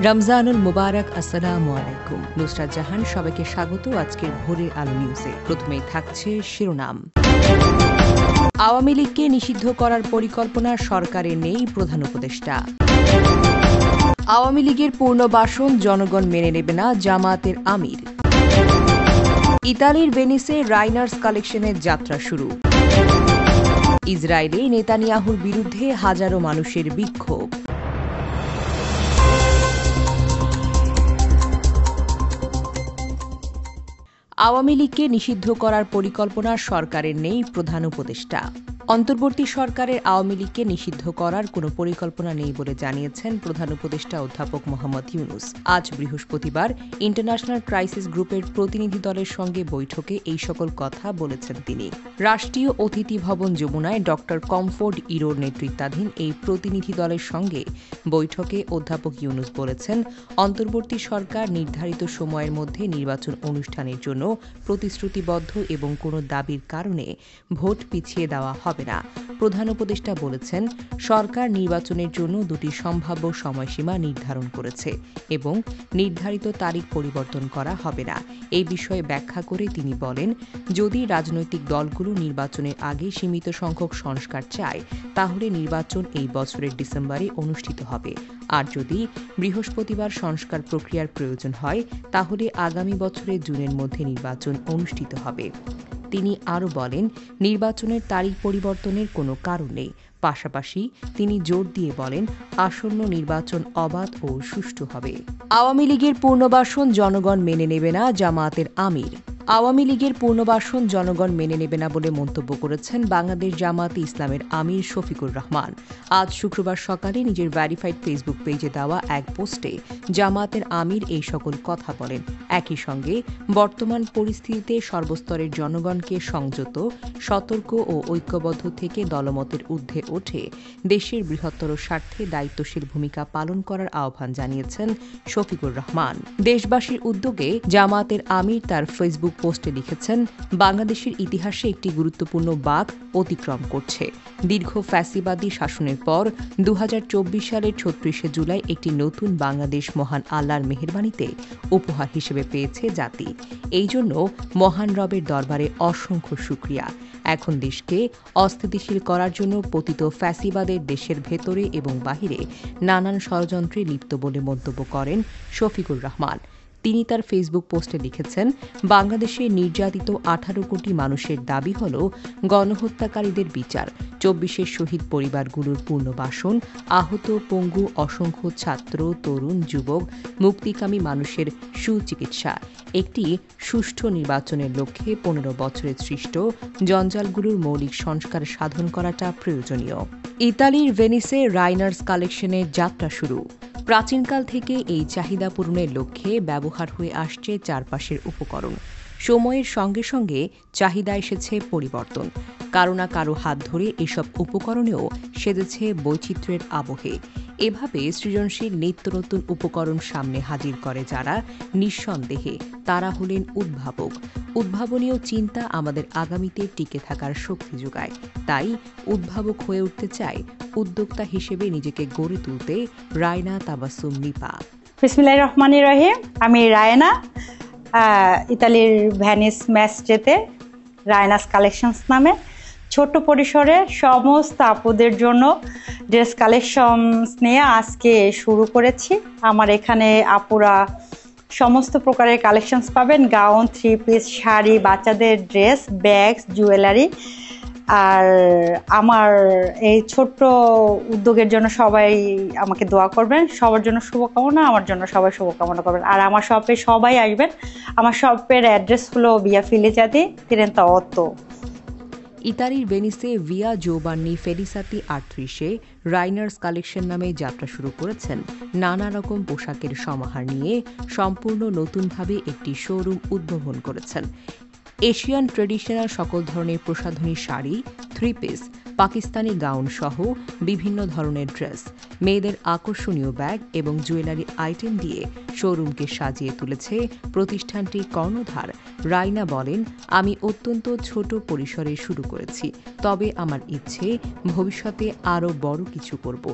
রমজানুল মুবারক। আসসালামু আলাইকুম। নুসরাত জাহান সবাইকে স্বাগত আজকের ভোরের আলো নিউজে। প্রথমেই থাকছে শিরোনাম। আওয়ামী লীগকে নিষিদ্ধ করার পরিকল্পনা সরকারের নেই, প্রধান উপদেষ্টা। আওয়ামী লীগের পুনর্বাসন জনগণ মেনে নেবে না, জামায়াতের আমির। ইতালির ভেনিসে রাইনার্স কালেকশনের যাত্রা শুরু। ইসরায়েলে নেতানিয়াহুর বিরুদ্ধে হাজারো মানুষের বিক্ষোভ। আওয়ামী লীগকে নিষিদ্ধ করার পরিকল্পনা সরকারের নেই, প্রধান উপদেষ্টা। অন্তর্বর্তী সরকারের আওয়ামী লীগকে নিষিদ্ধ করার কোনো পরিকল্পনা নেই বলে জানিয়েছেন প্রধান উপদেষ্টা অধ্যাপক মোহাম্মদ ইউনূস। আজ বৃহস্পতিবার ইন্টারন্যাশনাল ক্রাইসিস গ্রুপের প্রতিনিধি দলের সঙ্গে বৈঠকে এই সকল কথা বলেছেন তিনি। রাষ্ট্রীয় অতিথি ভবন যমুনায় ড কমফোর্ট ইরোর নেতৃত্বাধীন এই প্রতিনিধি দলের সঙ্গে বৈঠকে অধ্যাপক ইউনূস বলেছেন, অন্তর্বর্তী সরকার নির্ধারিত সময়ের মধ্যে নির্বাচন অনুষ্ঠানের জন্য প্রতিশ্রুতিবদ্ধ এবং কোনো দাবির কারণে ভোট পিছিয়ে দেওয়া হবে না। প্রধান উপদেষ্টা বলেছেন, সরকার নির্বাচনের জন্য দুটি সম্ভাব্য সময়সীমা নির্ধারণ করেছে এবং নির্ধারিত তারিখ পরিবর্তন করা হবে না। এই বিষয়ে ব্যাখ্যা করে তিনি বলেন, যদি রাজনৈতিক দলগুলো নির্বাচনের আগে সীমিত সংখ্যক সংস্কার চায় তাহলে নির্বাচন এই বছরের ডিসেম্বরে অনুষ্ঠিত হবে, আর যদি বৃহস্পতিবার সংস্কার প্রক্রিয়ার প্রয়োজন হয় তাহলে আগামী বছরের জুনের মধ্যে নির্বাচন অনুষ্ঠিত হবে। তিনি আরও বলেন, নির্বাচনের তারিখ পরিবর্তনের কোনো কারণ নেই। পাশাপাশি তিনি জোর দিয়ে বলেন, আসন্ন নির্বাচন অবাধ ও সুষ্ঠু হবে। আওয়ামী লীগের পুনর্বাসন জনগণ মেনে নেবে না, জামায়াতের আমির। আওয়ামী লীগের পুনর্বাসন জনগণ মেনে নেবে না বলে মন্তব্য করেছেন বাংলাদেশ জামায়াতে ইসলামের আমির শফিকুর রহমান। আজ শুক্রবার সকালে নিজের ভেরিফাইড ফেসবুক পেজে দেওয়া এক পোস্টে জামায়াতের আমির এই সকল কথা বলেন। একই সঙ্গে বর্তমান পরিস্থিতিতে সর্বস্তরের জনগণকে সংযত, সতর্ক ও ঐক্যবদ্ধ থেকে দলমতের ঊর্ধ্বে ওঠে দেশের বৃহত্তর স্বার্থে দায়িত্বশীল ভূমিকা পালন করার আহ্বান জানিয়েছেন শফিকুর রহমান। দেশবাসীর উদ্যোগে জামায়াতের আমির তার ফেসবুক পোস্টে লিখেছেন, বাংলাদেশের ইতিহাসে একটি গুরুত্বপূর্ণ বাঁক অতিক্রম করছে। দীর্ঘ ফ্যাসিবাদী শাসনের পর 2024 সালের 36শে জুলাই একটি নতুন বাংলাদেশ মহান আল্লাহর মেহেরবানিতে উপহার হিসেবে পেয়েছে জাতি। এই জন্য মহান রবের দরবারে অসংখ্য শুকরিয়া। এখন দেশকে অস্থিতিশীল করার জন্য পতিত ফ্যাসিবাদের দেশের ভেতরে এবং বাহিরে নানান ষড়যন্ত্রে লিপ্ত বলে মন্তব্য করেন শফিকুর রহমান। তিনি তার ফেসবুক পোস্টে লিখেছেন, বাংলাদেশে নির্যাতিত 18 কোটি মানুষের দাবি হল গণহত্যাকারীদের বিচার, 24 শহীদ পরিবারগুলোর পুনর্বাসন, আহত পঙ্গু অসংখ্য ছাত্র, তরুণ, যুবক, মুক্তিকামী মানুষের সুচিকিৎসা, একটি সুষ্ঠু নির্বাচনের লক্ষ্যে 15 বছরের সৃষ্ট জঞ্জালগুলোর মৌলিক সংস্কার সাধন করাটা প্রয়োজনীয়। ইতালির ভেনিসে রাইনার্স কালেকশনের যাত্রা শুরু। প্রাচীনকাল থেকে এই চাহিদা পূরণের লক্ষ্যে ব্যবহার হয়ে আসছে চারপাশের উপকরণ। সময়ের সঙ্গে সঙ্গে চাহিদা এসেছে পরিবর্তন। কারো না কারো হাত ধরে এসব উপকরণেও সেজেছে বৈচিত্র্যের আবহে। এভাবে সৃজনশীল নিত্য নতুন উপকরণ সামনে হাজির করে যারা, নিঃসন্দেহে তারা হলেন উদ্ভাবক। উদ্ভাবনীয় চিন্তা আমাদের আগামীতে টিকে থাকার শক্তি যোগায়। তাই উদ্ভাবক হয়ে উঠতে চায়, উদ্যোক্তা হিসেবে নিজেকে গড়ে তুলতে রায়না তাবাসসুম নিপা। বিসমিল্লাহির রহমানির রহিম। আমি রায়না, ইতালির ভেনিস ম্যাস্ট্রেতে রায়নাস কালেকশনস নামে ছোট্ট পরিসরে সমস্ত আপুদের জন্য ড্রেস কালেকশনস নিয়ে আজকে শুরু করেছি। আমার এখানে আপুরা সমস্ত প্রকারের কালেকশনস পাবেন, গাউন, 3 পিস, শাড়ি, বাচ্চাদের ড্রেস, ব্যাগস, জুয়েলারি। আর আমার এই ছোট্ট উদ্যোগের জন্য সবাই আমাকে দোয়া করবেন, সবার জন্য শুভকামনা, আমার জন্য সবাই শুভকামনা করবেন। আর আমার শপে সবাই আসবেন। আমার শপের অ্যাড্রেস হলো ভিয়া ফিলিজাদি 38। ইতালির ভেনিসে ভিয়া জোবান্নি ফেলিসাতি 38-এ রাইনার্স কালেকশন নামে যাত্রা শুরু করেছেন নানা রকম পোশাকের সমাহার নিয়ে সম্পূর্ণ নতুনভাবে একটি শোরুম উদ্বোধন করেছেন। এশিয়ান ট্রেডিশনাল সকল ধরনের প্রসাধনী শাড়ি, 3 পিস, পাকিস্তানি গাউন সহ বিভিন্ন ধরনের ড্রেস, মেয়েদের আকর্ষণীয় ব্যাগ এবং জুয়েলারি আইটেম দিয়ে শোরুমকে সাজিয়ে তুলেছে প্রতিষ্ঠানটির কর্ণধার রায়না বলেন, আমি অত্যন্ত ছোট পরিসরে শুরু করেছি, তবে আমার ইচ্ছে ভবিষ্যতে আরও বড় কিছু করব।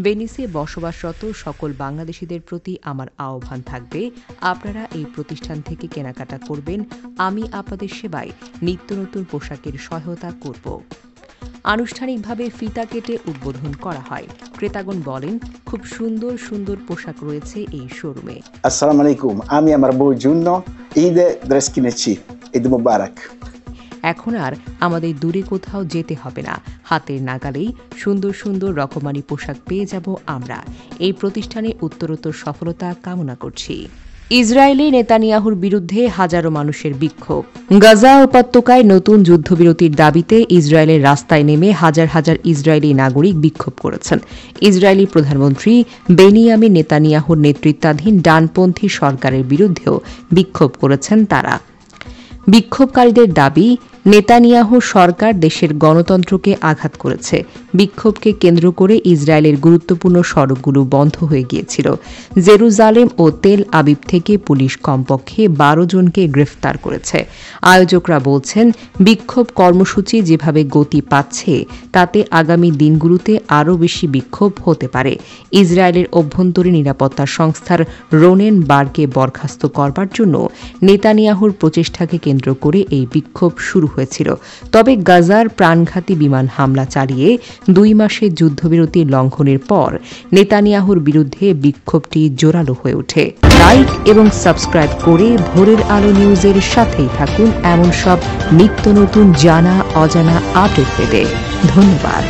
ভেনিসে বসবাসরত সকল বাংলাদেশিদের প্রতি আমার আহ্বান থাকবে, আপনারা এই প্রতিষ্ঠান থেকে কেনাকাটা করবেন, আমি আপনাদের সেবায় নিত্য নতুন পোশাকের সহায়তা করব। আনুষ্ঠানিকভাবে ফিতা কেটে উদ্বোধন করা হয়। ক্রেতাগণ বলেন, খুব সুন্দর সুন্দর পোশাক রয়েছে এই শোরুমে। আসসালামু আলাইকুম, আমি আমার বউর জন্য ঈদে ড্রেস কিনেছি। ঈদ মুবারক। এখন আর আমাদের দূরে কোথাও যেতে হবে না, হাতের নাগালেই সুন্দর সুন্দর রকমারি পোশাক পেয়ে যাব আমরা। এই প্রতিষ্ঠানে উত্তরোত্তর সফলতা কামনা করছি। ইসরায়েলি নেতানিয়াহুর বিরুদ্ধে হাজারো মানুষের বিক্ষোভ। গাজা উপত্যকায় নতুন যুদ্ধবিরতির দাবিতে ইসরায়েলের রাস্তায় নেমে হাজার হাজার ইসরায়েলি নাগরিক বিক্ষোভ করেছেন। ইসরায়েলি প্রধানমন্ত্রী বেনিয়ামিন নেতানিয়াহুর নেতৃত্বাধীন ডানপন্থী সরকারের বিরুদ্ধেও বিক্ষোভ করেছেন তারা। বিক্ষোভকারীদের দাবি, নেতানিয়াহু সরকার দেশের গণতন্ত্রকে আঘাত করেছে। বিক্ষোভকে কেন্দ্র করে ইসরায়েলের গুরুত্বপূর্ণ সড়কগুলো বন্ধ হয়ে গিয়েছিল। জেরুজালেম ও তেল আবিব থেকে পুলিশ কমপক্ষে 12 জনকে গ্রেফতার করেছে। আয়োজকরা বলছেন, বিক্ষোভ কর্মসূচি যেভাবে গতি পাচ্ছে তাতে আগামী দিনগুলোতে আরও বেশি বিক্ষোভ হতে পারে। ইসরায়েলের অভ্যন্তরীণ নিরাপত্তা সংস্থার রোনেন বারকে বরখাস্ত করবার জন্য নেতানিয়াহুর প্রচেষ্টাকে কেন্দ্র করে এই বিক্ষোভ শুরু হয়েছিল। তবে গাজার প্রাণঘাতী বিমান হামলা চালিয়ে 2 মাসের যুদ্ধবিরতি লঙ্ঘনের পর নেতানিয়াহুর বিরুদ্ধে বিক্ষোভটি জোরালো হয়ে ওঠে। লাইক এবং সাবস্ক্রাইব করে ভোরের আলো নিউজের সাথেই থাকুন এমন সব নিত্য নতুন জানা অজানা আপডেট পেতে। ধন্যবাদ।